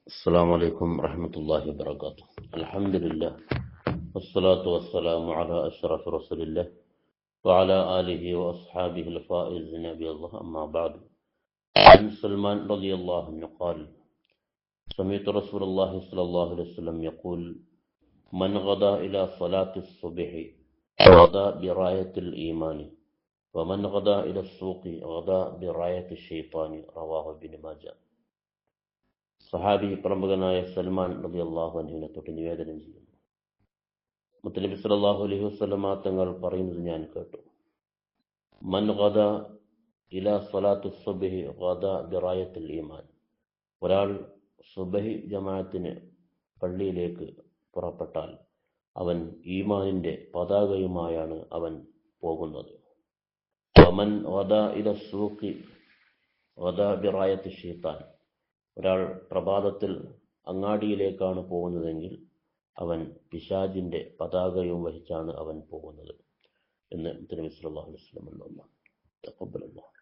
السلام عليكم ورحمة الله وبركاته. الحمد لله والصلاة والسلام على أشرف رسول الله وعلى آله وأصحابه الفائزين بالله، أما بعد. عن سلمان رضي الله عنه قال: سمعت رسول الله صلى الله عليه وسلم يقول: من غدا إلى صلاة الصبح غدا براية الإيمان، ومن غدا إلى السوق غدا براية الشيطان. رواه ابن ماجه. സഹാബി പ്രമുഖനായ സൽമാൻ റളിയല്ലാഹു അൻഹുവിനെ തൊട്ട് നിവേദനം ചെയ്യുന്നു. മുത്തനബി സല്ലല്ലാഹു അലൈഹി വസല്ലമ തങ്ങൾ പറയുന്നത് ഞാൻ കേട്ടു: മൻ ഗദാ ഇലാ സ്വലാത്തു സുബ്ഹി ഗദാ ബിറായത്തിൽ ഈമാൻ. ഒരാൾ സുബ്ഹി ജമാഅത്തിന് പള്ളിയിലേക്ക് പുറപ്പെട്ടാൽ അവൻ ഈമാനിന്റെ പതാകയുമായാണ് അവൻ പോകുന്നത്. വമൻ ഗദാ ഇലാ സൂഖി ഗദാ ബിറായത്തി ശൈത്താൻ. ഒരാൾ പ്രഭാതത്തിൽ അങ്ങാടിയിലേക്കാണ് പോകുന്നതെങ്കിൽ അവൻ പിശാചിന്റെ പതാകയും വഹിച്ചാണ് അവൻ പോകുന്നത് എന്ന് നബി സല്ലല്ലാഹു അലൈഹി വസല്ലം പറഞ്ഞു. തഖബ്ബലല്ലാഹ്.